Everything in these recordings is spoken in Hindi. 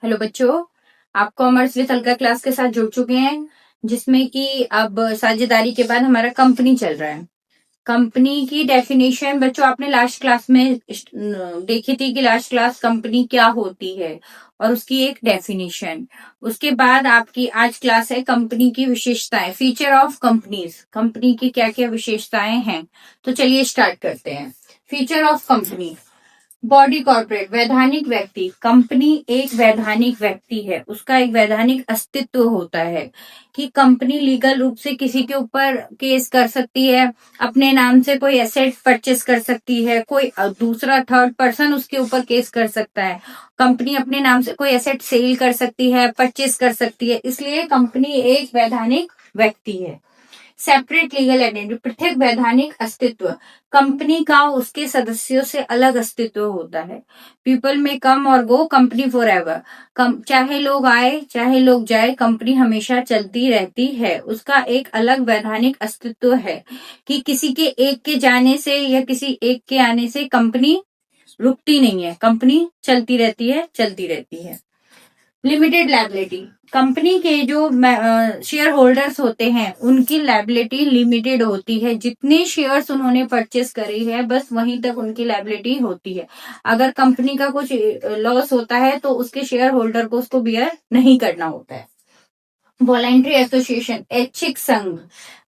हेलो बच्चों, आप कॉमर्स विद अलका क्लास के साथ जुड़ चुके हैं, जिसमें कि अब साझेदारी के बाद हमारा कंपनी चल रहा है। कंपनी की डेफिनेशन बच्चों आपने लास्ट क्लास में देखी थी कि लास्ट क्लास कंपनी क्या होती है और उसकी एक डेफिनेशन। उसके बाद आपकी आज क्लास है कंपनी की विशेषताएं, फीचर ऑफ कंपनीज, कंपनी की क्या क्या विशेषताएं हैं। तो चलिए स्टार्ट करते हैं। Feature of company. Body corporate, वैधानिक व्यक्ति। कंपनी एक वैधानिक व्यक्ति है, उसका एक वैधानिक अस्तित्व होता है कि कंपनी लीगल रूप से किसी के ऊपर केस कर सकती है, अपने नाम से कोई एसेट परचेस कर सकती है, कोई दूसरा थर्ड पर्सन उसके ऊपर केस कर सकता है। कंपनी अपने नाम से कोई एसेट सेल कर सकती है, परचेस कर सकती है, इसलिए कंपनी एक वैधानिक व्यक्ति है। सेपरेट लीगल आइडेंटिटी, पृथक वैधानिक अस्तित्व। कंपनी का उसके सदस्यों से अलग अस्तित्व होता है। पीपल में कम और गो, कंपनी फॉर एवर। चाहे लोग आए चाहे लोग जाए, कंपनी हमेशा चलती रहती है। उसका एक अलग वैधानिक अस्तित्व है कि किसी के एक के जाने से या किसी एक के आने से कंपनी रुकती नहीं है, कंपनी चलती रहती है, चलती रहती है। लिमिटेड लायबिलिटी, कंपनी के जो शेयर होल्डर्स होते हैं उनकी लायबिलिटी लिमिटेड होती है। जितने शेयर्स उन्होंने परचेस करी है बस वहीं तक उनकी लायबिलिटी होती है। अगर कंपनी का कुछ लॉस होता है तो उसके शेयर होल्डर को उसको बियर नहीं करना होता है। वॉलेंट्री एसोसिएशन, ऐच्छिक संघ।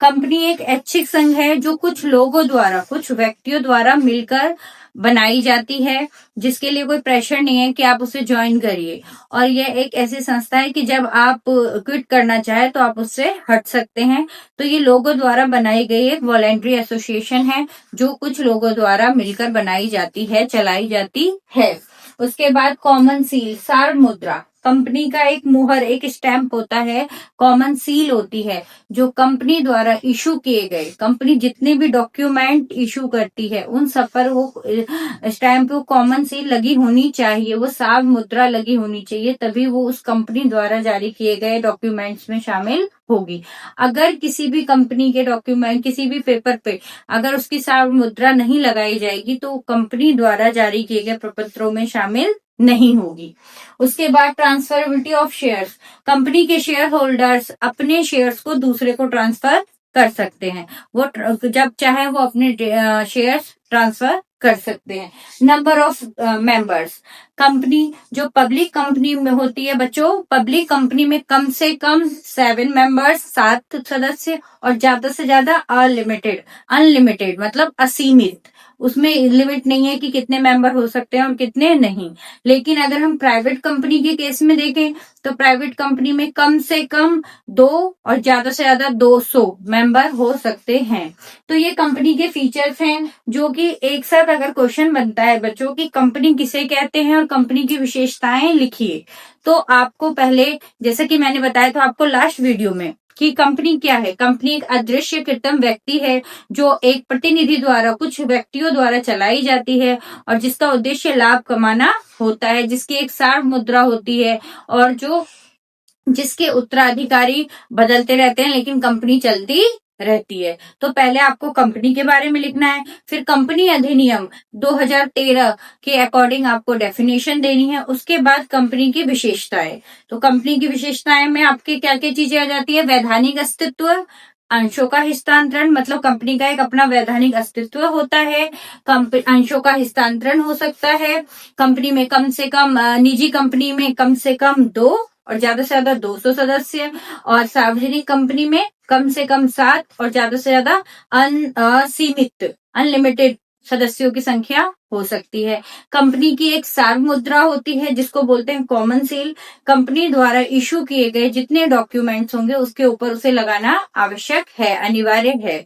कंपनी एक ऐच्छिक संघ है जो कुछ लोगों द्वारा, कुछ व्यक्तियों द्वारा मिलकर बनाई जाती है, जिसके लिए कोई प्रेशर नहीं है कि आप उसे ज्वाइन करिए। और यह एक ऐसी संस्था है कि जब आप क्विट करना चाहे तो आप उससे हट सकते हैं। तो ये लोगों द्वारा बनाई गई एक वॉलेंट्री एसोसिएशन है जो कुछ लोगों द्वारा मिलकर बनाई जाती है, चलाई जाती है। उसके बाद कॉमन सील, सार मुद्रा। कंपनी का एक मुहर, एक स्टैंप होता है, कॉमन सील होती है जो कंपनी द्वारा इशू किए गए, कंपनी जितने भी डॉक्यूमेंट इशू करती है उन सब पर वो स्टैंप, वो कॉमन सील लगी होनी चाहिए, वो सार मुद्रा लगी होनी चाहिए, तभी वो उस कंपनी द्वारा जारी किए गए डॉक्यूमेंट्स में शामिल होगी। अगर किसी भी कंपनी के डॉक्यूमेंट, किसी भी पेपर पे अगर उसकी सार मुद्रा नहीं लगाई जाएगी तो कंपनी द्वारा जारी किए गए प्रपत्रों में शामिल नहीं होगी। उसके बाद ट्रांसफरेबिलिटी ऑफ शेयर्स, कंपनी के शेयर होल्डर्स अपने शेयर्स को दूसरे को ट्रांसफर कर सकते हैं, वो जब चाहे वो अपने शेयर्स ट्रांसफर कर सकते हैं। नंबर ऑफ मेंबर्स, कंपनी जो पब्लिक कंपनी में होती है बच्चों, पब्लिक कंपनी में कम से कम 7 मेंबर्स, 7 सदस्य, और ज्यादा से ज्यादा अनलिमिटेड, अनलिमिटेड मतलब असीमित, उसमें लिमिट नहीं है कि कितने मेंबर हो सकते हैं और कितने नहीं। लेकिन अगर हम प्राइवेट कंपनी के केस में देखें तो प्राइवेट कंपनी में कम से कम 2 और ज्यादा से ज्यादा 200 मेंबर हो सकते हैं। तो ये कंपनी के फीचर्स हैं जो कि एक साथ अगर क्वेश्चन बनता है बच्चों की कंपनी किसे कहते हैं और कंपनी की विशेषताएं लिखिए, तो आपको पहले, जैसे कि मैंने बताया था आपको लास्ट वीडियो में कि कंपनी क्या है। कंपनी एक अदृश्य कृत्रिम व्यक्ति है जो एक प्रतिनिधि द्वारा, कुछ व्यक्तियों द्वारा चलाई जाती है और जिसका उद्देश्य लाभ कमाना होता है, जिसकी एक सार मुद्रा होती है और जो जिसके उत्तराधिकारी बदलते रहते हैं लेकिन कंपनी चलती रहती है। तो पहले आपको कंपनी के बारे में लिखना है, फिर कंपनी अधिनियम 2013 के अकॉर्डिंग आपको डेफिनेशन देनी है, उसके बाद कंपनी की विशेषताएं। तो कंपनी की विशेषताएं में आपके क्या क्या चीजें आ जाती है, वैधानिक अस्तित्व, अंशों का हस्तांतरण, मतलब कंपनी का एक अपना वैधानिक अस्तित्व होता है, अंशों का हस्तांतरण हो सकता है, कंपनी में कम से कम, निजी कंपनी में कम से कम 2 और ज्यादा से ज्यादा 200 सदस्य, और सार्वजनिक कंपनी में कम से कम 7 और ज्यादा से ज्यादा असीमित, अनलिमिटेड सदस्यों की संख्या हो सकती है। कंपनी की एक सार मुद्रा होती है जिसको बोलते हैं कॉमन सील, कंपनी द्वारा इशू किए गए जितने डॉक्यूमेंट्स होंगे उसके ऊपर उसे लगाना आवश्यक है, अनिवार्य है।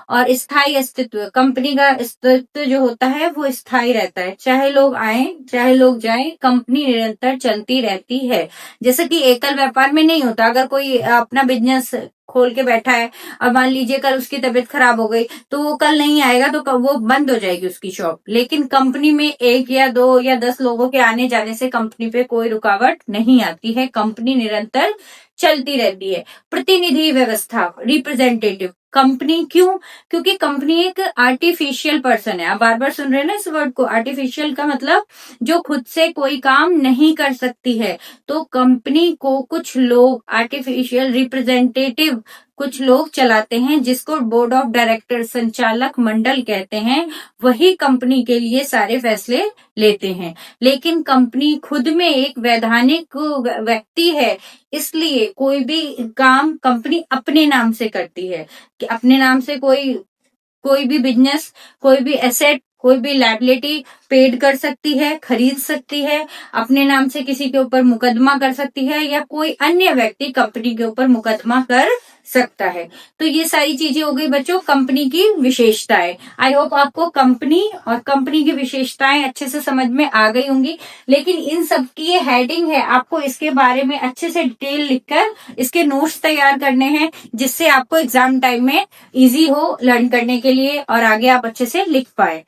और स्थायी अस्तित्व, कंपनी का अस्तित्व जो होता है वो स्थायी रहता है, चाहे लोग आए चाहे लोग जाएं, कंपनी निरंतर चलती रहती है। जैसे कि एकल व्यापार में नहीं होता, अगर कोई अपना बिजनेस खोल के बैठा है और मान लीजिए कल उसकी तबीयत खराब हो गई तो वो कल नहीं आएगा तो वो बंद हो जाएगी उसकी शॉप। लेकिन कंपनी में 1 या 2 या 10 लोगों के आने जाने से कंपनी पे कोई रुकावट नहीं आती है, कंपनी निरंतर चलती रहती है। प्रतिनिधि व्यवस्था, रिप्रेजेंटेटिव, कंपनी क्यों? क्योंकि कंपनी एक आर्टिफिशियल पर्सन है। आप बार बार सुन रहे हैं ना इस वर्ड को, आर्टिफिशियल का मतलब जो खुद से कोई काम नहीं कर सकती है। तो कंपनी को कुछ लोग आर्टिफिशियल रिप्रेजेंटेटिव कुछ लोग चलाते हैं, जिसको बोर्ड ऑफ डायरेक्टर संचालक मंडल कहते हैं। वही कंपनी के लिए सारे फैसले लेते हैं। लेकिन कंपनी खुद में एक वैधानिक व्यक्ति है, इसलिए कोई भी काम कंपनी अपने नाम से करती है कि अपने नाम से कोई भी बिजनेस, कोई भी एसेट, कोई भी लायबिलिटी पेड कर सकती है, खरीद सकती है, अपने नाम से किसी के ऊपर मुकदमा कर सकती है, या कोई अन्य व्यक्ति कंपनी के ऊपर मुकदमा कर सकता है। तो ये सारी चीजें हो गई बच्चों कंपनी की विशेषताएं। आई होप आपको कंपनी और कंपनी की विशेषताएं अच्छे से समझ में आ गई होंगी। लेकिन इन सब की ये हेडिंग है, आपको इसके बारे में अच्छे से डिटेल लिखकर इसके नोट्स तैयार करने हैं, जिससे आपको एग्जाम टाइम में इजी हो लर्न करने के लिए और आगे आप अच्छे से लिख पाए।